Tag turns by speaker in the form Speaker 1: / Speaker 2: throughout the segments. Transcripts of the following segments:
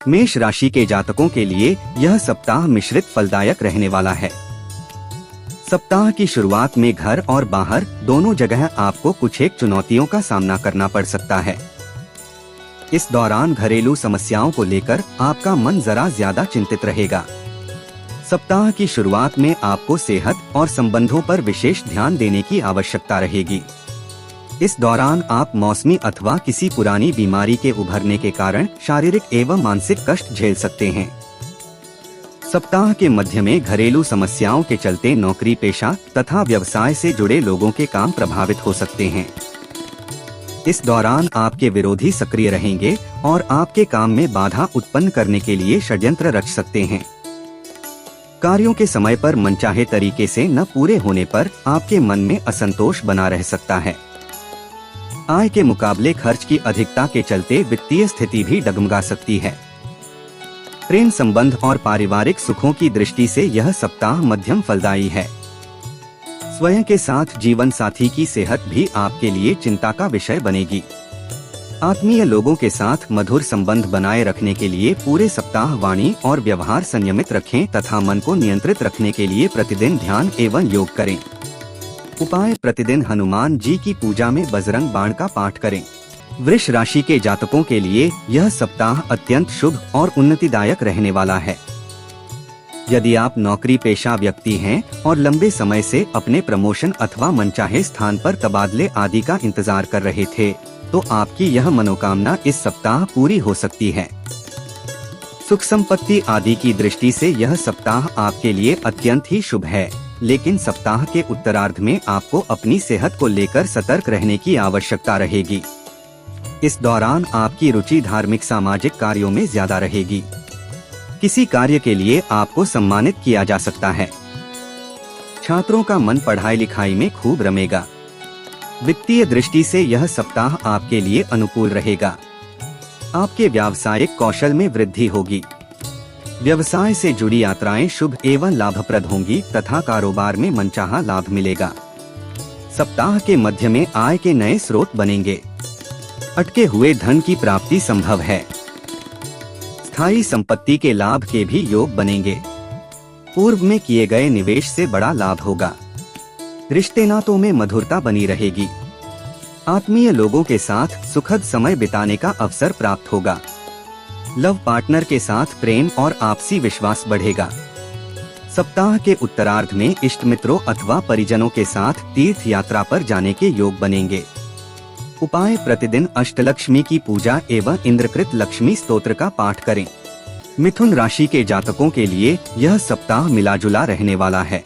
Speaker 1: मेष राशि के जातकों के लिए यह सप्ताह मिश्रित फलदायक रहने वाला है। सप्ताह की शुरुआत में घर और बाहर दोनों जगह आपको कुछ एक चुनौतियों का सामना करना पड़ सकता है। इस दौरान घरेलू समस्याओं को लेकर आपका मन जरा ज्यादा चिंतित रहेगा। सप्ताह की शुरुआत में आपको सेहत और संबंधों पर विशेष ध्यान देने की आवश्यकता रहेगी। इस दौरान आप मौसमी अथवा किसी पुरानी बीमारी के उभरने के कारण शारीरिक एवं मानसिक कष्ट झेल सकते हैं। सप्ताह के मध्य में घरेलू समस्याओं के चलते नौकरी पेशा तथा व्यवसाय से जुड़े लोगों के काम प्रभावित हो सकते हैं। इस दौरान आपके विरोधी सक्रिय रहेंगे और आपके काम में बाधा उत्पन्न करने के लिए षड्यंत्र रच सकते हैं। कार्यों के समय पर मनचाहे तरीके से न पूरे होने पर आपके मन में असंतोष बना रह सकता है। आय के मुकाबले खर्च की अधिकता के चलते वित्तीय स्थिति भी डगमगा सकती है। प्रेम संबंध और पारिवारिक सुखों की दृष्टि से यह सप्ताह मध्यम फलदायी है। स्वयं के साथ जीवन साथी की सेहत भी आपके लिए चिंता का विषय बनेगी। आत्मीय लोगों के साथ मधुर संबंध बनाए रखने के लिए पूरे सप्ताह वाणी और व्यवहार संयमित रखें तथा मन को नियंत्रित रखने के लिए प्रतिदिन ध्यान एवं योग करें। उपाय: प्रतिदिन हनुमान जी की पूजा में बजरंग बाण का पाठ करें। वृष राशि के जातकों के लिए यह सप्ताह अत्यंत शुभ और उन्नतिदायक रहने वाला है। यदि आप नौकरी पेशा व्यक्ति हैं और लंबे समय से अपने प्रमोशन अथवा मनचाहे स्थान पर तबादले आदि का इंतजार कर रहे थे, तो आपकी यह मनोकामना इस सप्ताह पूरी हो सकती है। सुख संपत्ति आदि की दृष्टि से यह सप्ताह आपके लिए अत्यंत ही शुभ है, लेकिन सप्ताह के उत्तरार्ध में आपको अपनी सेहत को लेकर सतर्क रहने की आवश्यकता रहेगी। इस दौरान आपकी रुचि धार्मिक सामाजिक कार्यों में ज्यादा रहेगी। किसी कार्य के लिए आपको सम्मानित किया जा सकता है। छात्रों का मन पढ़ाई लिखाई में खूब रमेगा। वित्तीय दृष्टि से यह सप्ताह आपके लिए अनुकूल रहेगा। आपके व्यावसायिक कौशल में वृद्धि होगी। व्यवसाय से जुड़ी यात्राएं शुभ एवं लाभप्रद होंगी तथा कारोबार में मनचाहा लाभ मिलेगा। सप्ताह के मध्य में आय के नए स्रोत बनेंगे। अटके हुए धन की प्राप्ति संभव है। स्थायी संपत्ति के लाभ के भी योग बनेंगे। पूर्व में किए गए निवेश से बड़ा लाभ होगा। रिश्ते नातों में मधुरता बनी रहेगी। आत्मीय लोगों के साथ सुखद समय बिताने का अवसर प्राप्त होगा। लव पार्टनर के साथ प्रेम और आपसी विश्वास बढ़ेगा। सप्ताह के उत्तरार्ध में इष्ट मित्रों अथवा परिजनों के साथ तीर्थ यात्रा पर जाने के योग बनेंगे। उपाय: प्रतिदिन अष्टलक्ष्मी की पूजा एवं इंद्रकृत लक्ष्मी स्तोत्र का पाठ करें। मिथुन राशि के जातकों के लिए यह सप्ताह मिलाजुला रहने वाला है।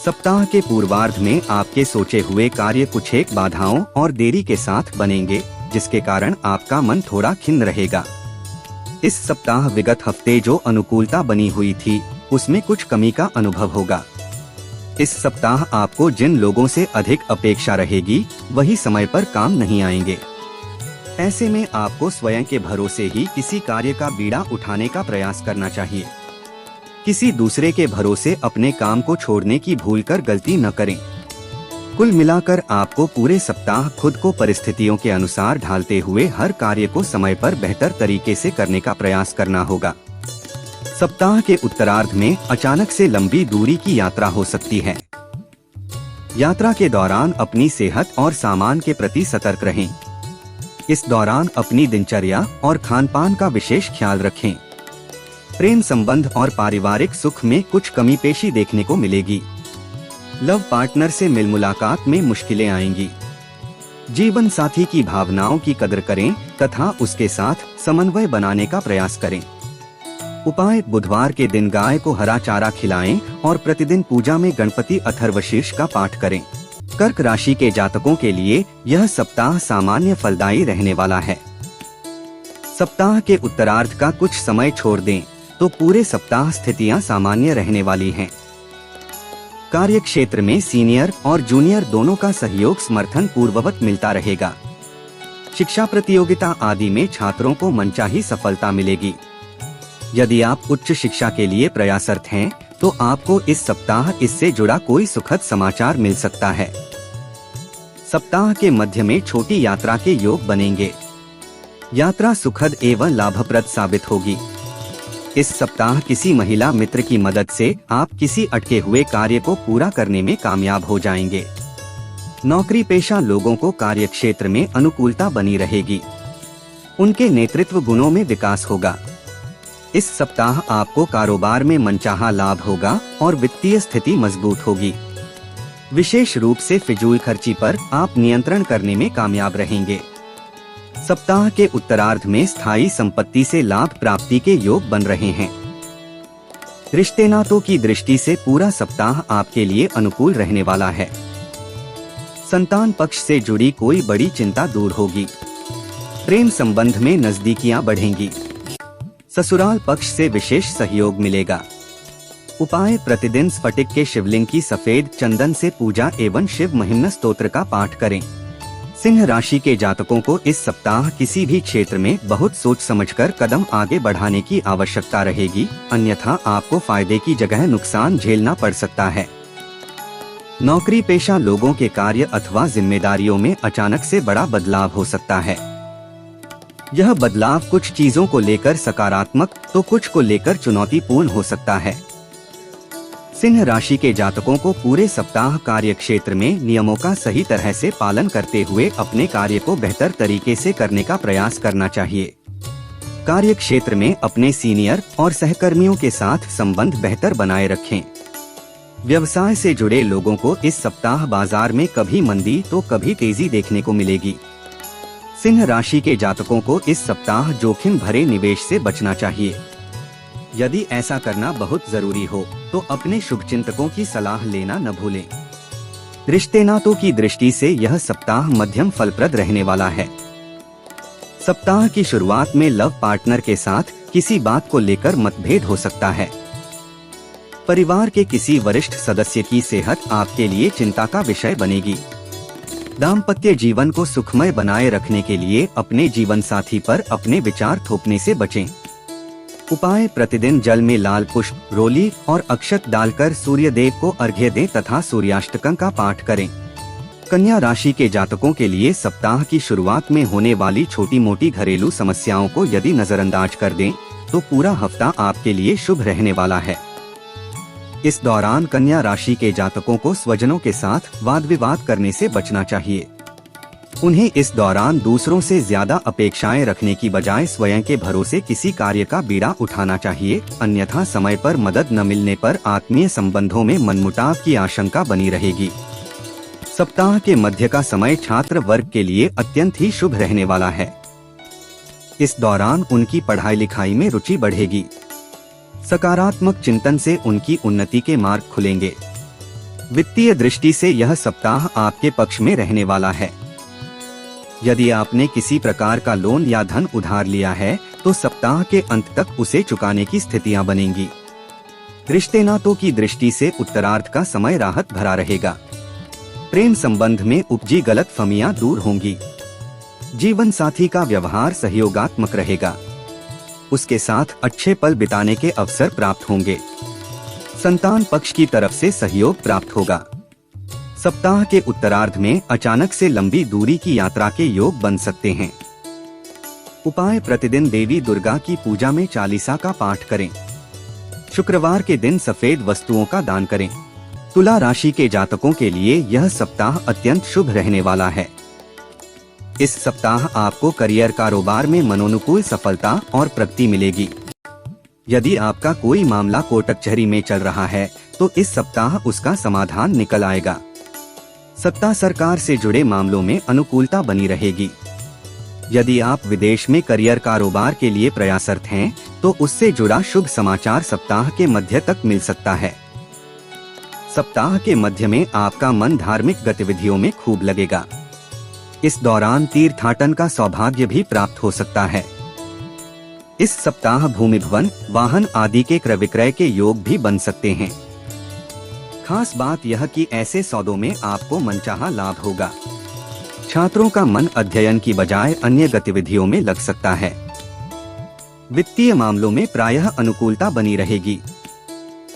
Speaker 1: सप्ताह के पूर्वार्ध में आपके सोचे हुए कार्य कुछ एक बाधाओं और देरी के साथ बनेंगे, जिसके कारण आपका मन थोड़ा खिन्न रहेगा। इस सप्ताह विगत हफ्ते जो अनुकूलता बनी हुई थी, उसमें कुछ कमी का अनुभव होगा। इस सप्ताह आपको जिन लोगों से अधिक अपेक्षा रहेगी, वही समय पर काम नहीं आएंगे। ऐसे में आपको स्वयं के भरोसे ही किसी कार्य का बीड़ा उठाने का प्रयास करना चाहिए। किसी दूसरे के भरोसे अपने काम को छोड़ने की भूल कर गलती न करें। कुल मिलाकर आपको पूरे सप्ताह खुद को परिस्थितियों के अनुसार ढालते हुए हर कार्य को समय पर बेहतर तरीके से करने का प्रयास करना होगा। सप्ताह के उत्तरार्ध में अचानक से लंबी दूरी की यात्रा हो सकती है। यात्रा के दौरान अपनी सेहत और सामान के प्रति सतर्क रहें। इस दौरान अपनी दिनचर्या और खानपान का विशेष ख्याल रखें। प्रेम संबंध और पारिवारिक सुख में कुछ कमी पेशी देखने को मिलेगी। लव पार्टनर से मिल मुलाकात में मुश्किलें आएंगी। जीवन साथी की भावनाओं की कदर करें तथा उसके साथ समन्वय बनाने का प्रयास करें। उपाय: बुधवार के दिन गाय को हरा चारा खिलाएं और प्रतिदिन पूजा में गणपति अथर्वशीर्ष का पाठ करें। कर्क राशि के जातकों के लिए यह सप्ताह सामान्य फलदायी रहने वाला है। सप्ताह के उत्तरार्ध का कुछ समय छोड़ दें तो पूरे सप्ताह स्थितियां सामान्य रहने वाली हैं। कार्य क्षेत्र में सीनियर और जूनियर दोनों का सहयोग समर्थन पूर्ववत मिलता रहेगा। शिक्षा प्रतियोगिता आदि में छात्रों को मनचाही सफलता मिलेगी। यदि आप उच्च शिक्षा के लिए प्रयासरत हैं, तो आपको इस सप्ताह इससे जुड़ा कोई सुखद समाचार मिल सकता है। सप्ताह के मध्य में छोटी यात्रा के योग बनेंगे। यात्रा सुखद एवं लाभप्रद साबित होगी। इस सप्ताह किसी महिला मित्र की मदद से आप किसी अटके हुए कार्य को पूरा करने में कामयाब हो जाएंगे। नौकरी पेशा लोगों को कार्यक्षेत्र में अनुकूलता बनी रहेगी। उनके नेतृत्व गुणों में विकास होगा। इस सप्ताह आपको कारोबार में मनचाहा लाभ होगा और वित्तीय स्थिति मजबूत होगी। विशेष रूप से फिजूल खर्ची पर आप नियंत्रण करने में कामयाब रहेंगे। सप्ताह के उत्तरार्ध में स्थायी संपत्ति से लाभ प्राप्ति के योग बन रहे हैं। रिश्ते नातों की दृष्टि से पूरा सप्ताह आपके लिए अनुकूल रहने वाला है। संतान पक्ष से जुड़ी कोई बड़ी चिंता दूर होगी। प्रेम संबंध में नजदीकियां बढ़ेंगी। ससुराल पक्ष से विशेष सहयोग मिलेगा। उपाय प्रतिदिन स्फटिक के शिवलिंग की सफेद चंदन से पूजा एवं शिव महिम्न स्तोत्र का पाठ करें। सिंह राशि के जातकों को इस सप्ताह किसी भी क्षेत्र में बहुत सोच समझकर कदम आगे बढ़ाने की आवश्यकता रहेगी, अन्यथा आपको फायदे की जगह नुकसान झेलना पड़ सकता है। नौकरी पेशा लोगों के कार्य अथवा जिम्मेदारियों में अचानक से बड़ा बदलाव हो सकता है। यह बदलाव कुछ चीजों को लेकर सकारात्मक तो कुछ को लेकर चुनौतीपूर्ण हो सकता है। सिंह राशि के जातकों को पूरे सप्ताह कार्य क्षेत्र में नियमों का सही तरह से पालन करते हुए अपने कार्य को बेहतर तरीके से करने का प्रयास करना चाहिए। कार्य क्षेत्र में अपने सीनियर और सहकर्मियों के साथ संबंध बेहतर बनाए रखें। व्यवसाय से जुड़े लोगों को इस सप्ताह बाजार में कभी मंदी तो कभी तेजी देखने को मिलेगी। सिंह राशि के जातकों को इस सप्ताह जोखिम भरे निवेश से बचना चाहिए। यदि ऐसा करना बहुत जरूरी हो तो अपने शुभचिंतकों की सलाह लेना न भूलें। रिश्ते नातों की दृष्टि से यह सप्ताह मध्यम फलप्रद रहने वाला है। सप्ताह की शुरुआत में लव पार्टनर के साथ किसी बात को लेकर मतभेद हो सकता है। परिवार के किसी वरिष्ठ सदस्य की सेहत आपके लिए चिंता का विषय बनेगी। दाम्पत्य जीवन को सुखमय बनाए रखने के लिए अपने जीवन साथी पर अपने विचार थोपने से बचें। उपाय प्रतिदिन जल में लाल पुष्प, रोली और अक्षत डालकर सूर्य देव को अर्घ्य दें तथा सूर्याष्टकं का पाठ करें। कन्या राशि के जातकों के लिए सप्ताह की शुरुआत में होने वाली छोटी मोटी घरेलू समस्याओं को यदि नजरअंदाज कर दें तो पूरा हफ्ता आपके लिए शुभ रहने वाला है। इस दौरान कन्या राशि के जातकों को स्वजनों के साथ वाद विवाद करने से बचना चाहिए। उन्हें इस दौरान दूसरों से ज्यादा अपेक्षाएं रखने की बजाय स्वयं के भरोसे किसी कार्य का बीड़ा उठाना चाहिए, अन्यथा समय पर मदद न मिलने पर आत्मीय संबंधों में मनमुटाव की आशंका बनी रहेगी। सप्ताह के मध्य का समय छात्र वर्ग के लिए अत्यंत ही शुभ रहने वाला है। इस दौरान उनकी पढ़ाई लिखाई में रुचि बढ़ेगी। सकारात्मक चिंतन से उनकी उन्नति के मार्ग खुलेंगे। वित्तीय दृष्टि से यह सप्ताह आपके पक्ष में रहने वाला है। यदि आपने किसी प्रकार का लोन या धन उधार लिया है तो सप्ताह के अंत तक उसे चुकाने की स्थितियां बनेंगी। रिश्ते नातों की दृष्टि से उत्तरार्ध का समय राहत भरा रहेगा। प्रेम संबंध में उपजी गलतफहमियां दूर होंगी। जीवन साथी का व्यवहार सहयोगात्मक रहेगा। उसके साथ अच्छे पल बिताने के अवसर प्राप्त होंगे। संतान पक्ष की तरफ से सहयोग प्राप्त होगा। सप्ताह के उत्तरार्ध में अचानक से लंबी दूरी की यात्रा के योग बन सकते हैं। उपाय प्रतिदिन देवी दुर्गा की पूजा में चालीसा का पाठ करें। शुक्रवार के दिन सफेद वस्तुओं का दान करें। तुला राशि के जातकों के लिए यह सप्ताह अत्यंत शुभ रहने वाला है। इस सप्ताह आपको करियर कारोबार में मनोनुकूल सफलता और प्रगति मिलेगी। यदि आपका कोई मामला कोर्ट कचहरी में चल रहा है तो इस सप्ताह उसका समाधान निकल आएगा। सत्ता सरकार से जुड़े मामलों में अनुकूलता बनी रहेगी। यदि आप विदेश में करियर कारोबार के लिए प्रयासरत हैं तो उससे जुड़ा शुभ समाचार सप्ताह के मध्य तक मिल सकता है। सप्ताह के मध्य में आपका मन धार्मिक गतिविधियों में खूब लगेगा। इस दौरान तीर्थाटन का सौभाग्य भी प्राप्त हो सकता है। इस सप्ताह भूमि भवन, वाहन आदि के क्रय विक्रय के योग भी बन सकते हैं। खास बात यह कि ऐसे सौदों में आपको मनचाहा लाभ होगा। छात्रों का मन अध्ययन की बजाय अन्य गतिविधियों में लग सकता है। वित्तीय मामलों में प्रायः अनुकूलता बनी रहेगी।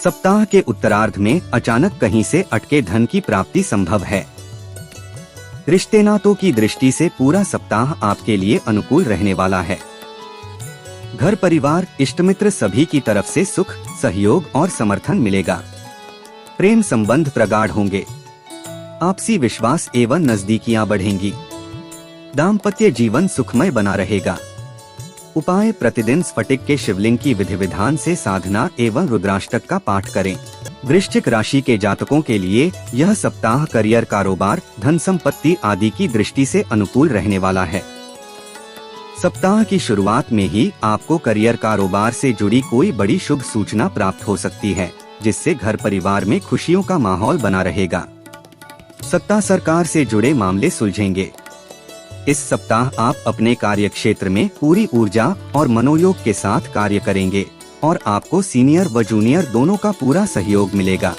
Speaker 1: सप्ताह के उत्तरार्ध में अचानक कहीं से अटके धन की प्राप्ति संभव है। रिश्ते नातों की दृष्टि से पूरा सप्ताह आपके लिए अनुकूल रहने वाला है। घर परिवार इष्ट मित्र सभी की तरफ से सुख, सहयोग और समर्थन मिलेगा। प्रेम संबंध प्रगाढ़ होंगे। आपसी विश्वास एवं नजदीकियां बढ़ेंगी। दाम्पत्य जीवन सुखमय बना रहेगा। उपाय: प्रतिदिन स्फटिक के शिवलिंग की विधि विधान से साधना एवं रुद्राष्टक का पाठ करें। वृश्चिक राशि के जातकों के लिए यह सप्ताह करियर, कारोबार, धन संपत्ति आदि की दृष्टि से अनुकूल रहने वाला है। सप्ताह की शुरुआत में ही आपको करियर, कारोबार से जुड़ी कोई बड़ी शुभ सूचना प्राप्त हो सकती है, जिससे घर परिवार में खुशियों का माहौल बना रहेगा। सत्ता, सरकार से जुड़े मामले सुलझेंगे। इस सप्ताह आप अपने कार्य क्षेत्र में पूरी ऊर्जा और मनोयोग के साथ कार्य करेंगे और आपको सीनियर व जूनियर दोनों का पूरा सहयोग मिलेगा।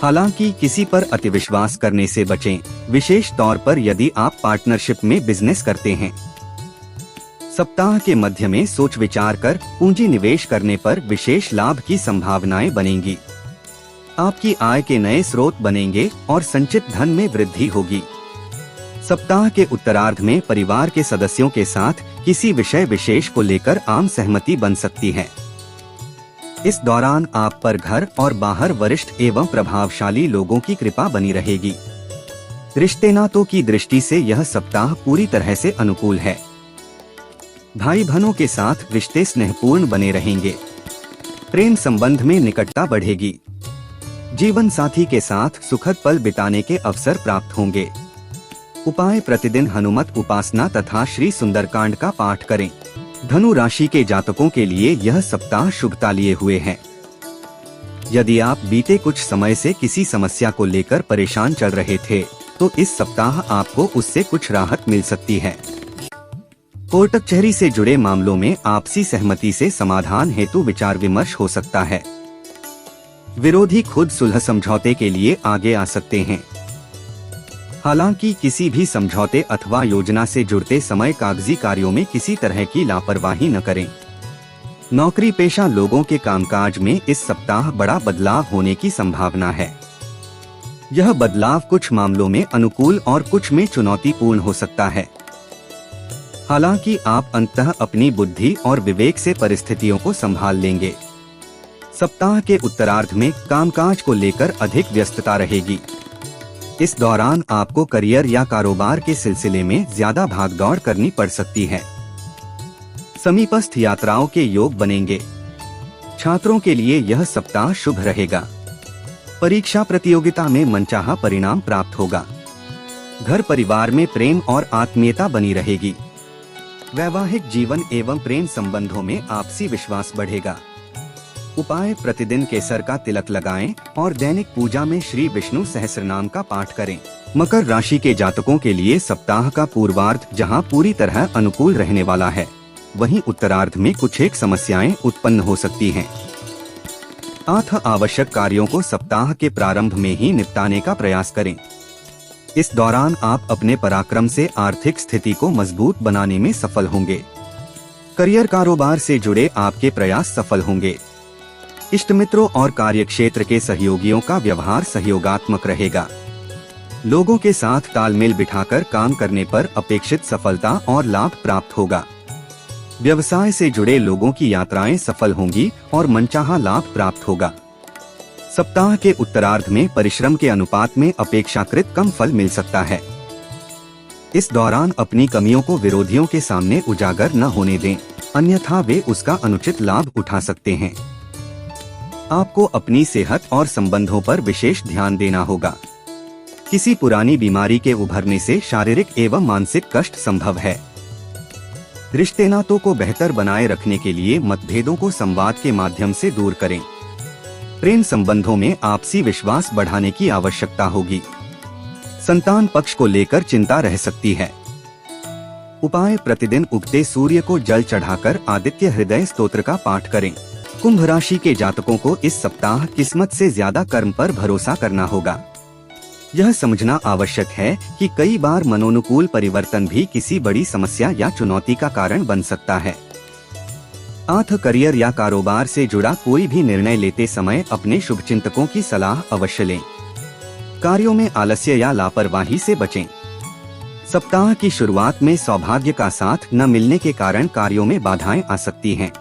Speaker 1: हालांकि किसी पर अतिविश्वास करने से बचें, विशेष तौर पर यदि आप पार्टनरशिप में बिजनेस करते हैं। सप्ताह के मध्य में सोच विचार कर पूंजी निवेश करने पर विशेष लाभ की संभावनाएं बनेंगी। आपकी आय के नए स्रोत बनेंगे और संचित धन में वृद्धि होगी। सप्ताह के उत्तरार्ध में परिवार के सदस्यों के साथ किसी विषय विशेष को लेकर आम सहमति बन सकती है। इस दौरान आप पर घर और बाहर वरिष्ठ एवं प्रभावशाली लोगों की कृपा बनी रहेगी। रिश्ते नातों की दृष्टि से यह सप्ताह पूरी तरह से अनुकूल है। भाई बहनों के साथ रिश्ते स्नेहपूर्ण बने रहेंगे। प्रेम संबंध में निकटता बढ़ेगी। जीवन साथी के साथ सुखद पल बिताने के अवसर प्राप्त होंगे। उपाय: प्रतिदिन हनुमत उपासना तथा श्री सुंदरकांड का पाठ करें। धनु राशि के जातकों के लिए यह सप्ताह शुभता लिए हुए है। यदि आप बीते कुछ समय से किसी समस्या को लेकर परेशान चल रहे थे, तो इस सप्ताह आपको उससे कुछ राहत मिल सकती है। कोर्ट कचहरी से जुड़े मामलों में आपसी सहमति से समाधान हेतु विचार विमर्श हो सकता है। विरोधी खुद सुलह समझौते के लिए आगे आ सकते हैं। हालांकि किसी भी समझौते अथवा योजना से जुड़ते समय कागजी कार्यों में किसी तरह की लापरवाही न करें। नौकरी पेशा लोगों के कामकाज में इस सप्ताह बड़ा बदलाव होने की संभावना है। यह बदलाव कुछ मामलों में अनुकूल और कुछ में चुनौतीपूर्ण हो सकता है। हालांकि आप अंततः अपनी बुद्धि और विवेक से परिस्थितियों को संभाल लेंगे। सप्ताह के उत्तरार्ध में कामकाज को लेकर अधिक व्यस्तता रहेगी। इस दौरान आपको करियर या कारोबार के सिलसिले में ज्यादा भागदौड़ करनी पड़ सकती है। समीपस्थ यात्राओं के योग बनेंगे। छात्रों के लिए यह सप्ताह शुभ रहेगा। परीक्षा प्रतियोगिता में मनचाहा परिणाम प्राप्त होगा। घर परिवार में प्रेम और आत्मीयता बनी रहेगी। वैवाहिक जीवन एवं प्रेम संबंधों में आपसी विश्वास बढ़ेगा। उपाय: प्रतिदिन केसर का तिलक लगाएं और दैनिक पूजा में श्री विष्णु सहस्रनाम का पाठ करें। मकर राशि के जातकों के लिए सप्ताह का पूर्वार्ध जहां पूरी तरह अनुकूल रहने वाला है, वहीं उत्तरार्ध में कुछ एक समस्याएं उत्पन्न हो सकती हैं। अतः आवश्यक कार्यों को सप्ताह के प्रारंभ में ही निपटाने का प्रयास करें। इस दौरान आप अपने पराक्रम से आर्थिक स्थिति को मजबूत बनाने में सफल होंगे। करियर, कारोबार से जुड़े आपके प्रयास सफल होंगे। इष्ट मित्रों और कार्यक्षेत्र के सहयोगियों का व्यवहार सहयोगात्मक रहेगा। लोगों के साथ तालमेल बिठाकर काम करने पर अपेक्षित सफलता और लाभ प्राप्त होगा। व्यवसाय से जुड़े लोगों की यात्राएं सफल होंगी और मनचाहा लाभ प्राप्त होगा। सप्ताह के उत्तरार्ध में परिश्रम के अनुपात में अपेक्षाकृत कम फल मिल सकता है। इस दौरान अपनी कमियों को विरोधियों के सामने उजागर न होने दें, अन्यथा वे उसका अनुचित लाभ उठा सकते हैं। आपको अपनी सेहत और संबंधों पर विशेष ध्यान देना होगा। किसी पुरानी बीमारी के उभरने से शारीरिक एवं मानसिक कष्ट संभव है। रिश्ते नातों को बेहतर बनाए रखने के लिए मतभेदों को संवाद के माध्यम से दूर करें। प्रेम संबंधों में आपसी विश्वास बढ़ाने की आवश्यकता होगी। संतान पक्ष को लेकर चिंता रह सकती है। उपाय: प्रतिदिन उगते सूर्य को जल चढ़ाकर आदित्य हृदय स्तोत्र का पाठ करें। कुंभ राशि के जातकों को इस सप्ताह किस्मत से ज्यादा कर्म पर भरोसा करना होगा। यह समझना आवश्यक है कि कई बार मनोनुकूल परिवर्तन भी किसी बड़ी समस्या या चुनौती का कारण बन सकता है। अतः करियर या कारोबार से जुड़ा कोई भी निर्णय लेते समय अपने शुभचिंतकों की सलाह अवश्य लें। कार्यों में आलस्य या लापरवाही से बचें। सप्ताह की शुरुआत में सौभाग्य का साथ न मिलने के कारण कार्यों में बाधाएं आ सकती हैं।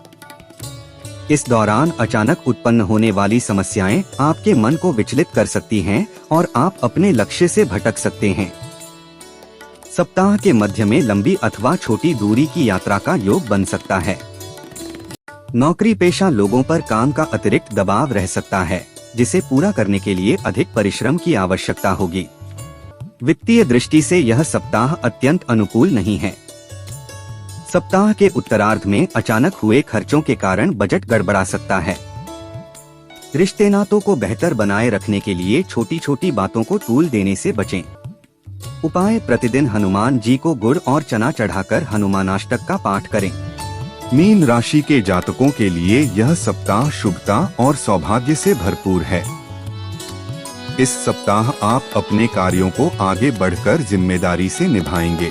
Speaker 1: इस दौरान अचानक उत्पन्न होने वाली समस्याएं आपके मन को विचलित कर सकती हैं और आप अपने लक्ष्य से भटक सकते हैं। सप्ताह के मध्य में लंबी अथवा छोटी दूरी की यात्रा का योग बन सकता है। नौकरी पेशा लोगों पर काम का अतिरिक्त दबाव रह सकता है, जिसे पूरा करने के लिए अधिक परिश्रम की आवश्यकता होगी। वित्तीय दृष्टि से यह सप्ताह अत्यंत अनुकूल नहीं है। सप्ताह के उत्तरार्ध में अचानक हुए खर्चों के कारण बजट गड़बड़ा सकता है। रिश्ते नातों को बेहतर बनाए रखने के लिए छोटी छोटी बातों को तूल देने से बचें। उपाय: प्रतिदिन हनुमान जी को गुड़ और चना चढ़ाकर हनुमानाष्टक का पाठ करें।
Speaker 2: मीन राशि के जातकों के लिए यह सप्ताह शुभता और सौभाग्य से भरपूर है। इस सप्ताह आप अपने कार्यों को आगे बढ़कर जिम्मेदारी से निभाएंगे।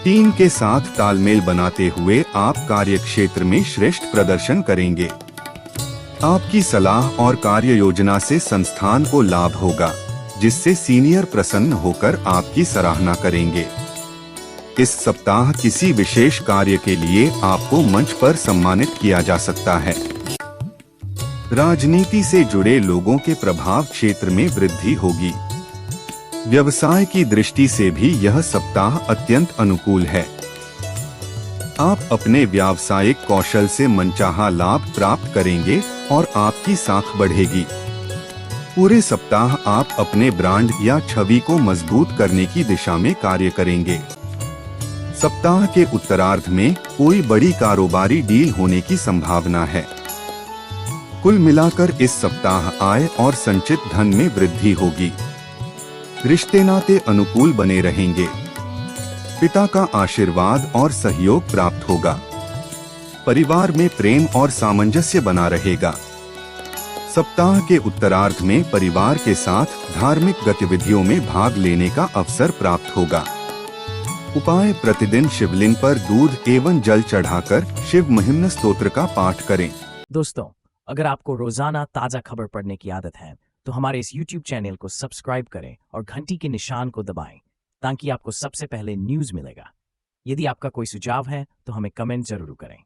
Speaker 2: टीम के साथ तालमेल बनाते हुए आप कार्यक्षेत्र में श्रेष्ठ प्रदर्शन करेंगे। आपकी सलाह और कार्य योजना से संस्थान को लाभ होगा, जिससे सीनियर प्रसन्न होकर आपकी सराहना करेंगे। इस सप्ताह किसी विशेष कार्य के लिए आपको मंच पर सम्मानित किया जा सकता है। राजनीति से जुड़े लोगों के प्रभाव क्षेत्र में वृद्धि होगी। व्यवसाय की दृष्टि से भी यह सप्ताह अत्यंत अनुकूल है। आप अपने व्यावसायिक कौशल से मनचाहा लाभ प्राप्त करेंगे और आपकी साख बढ़ेगी। पूरे सप्ताह आप अपने ब्रांड या छवि को मजबूत करने की दिशा में कार्य करेंगे। सप्ताह के उत्तरार्ध में कोई बड़ी कारोबारी डील होने की संभावना है। कुल मिलाकर इस सप्ताह आय और संचित धन में वृद्धि होगी। रिश्ते नाते अनुकूल बने रहेंगे। पिता का आशीर्वाद और सहयोग प्राप्त होगा। परिवार में प्रेम और सामंजस्य बना रहेगा। सप्ताह के उत्तरार्ध में परिवार के साथ धार्मिक गतिविधियों में भाग लेने का अवसर प्राप्त होगा। उपाय: प्रतिदिन शिवलिंग पर दूध एवं जल चढ़ाकर शिव महिम्न स्तोत्र का पाठ करें।
Speaker 3: दोस्तों, अगर आपको रोजाना ताजा खबर पढ़ने की आदत है तो हमारे इस YouTube चैनल को सब्सक्राइब करें और घंटी के निशान को दबाएं, ताकि आपको सबसे पहले न्यूज़ मिलेगा। यदि आपका कोई सुझाव है तो हमें कमेंट जरूर करें।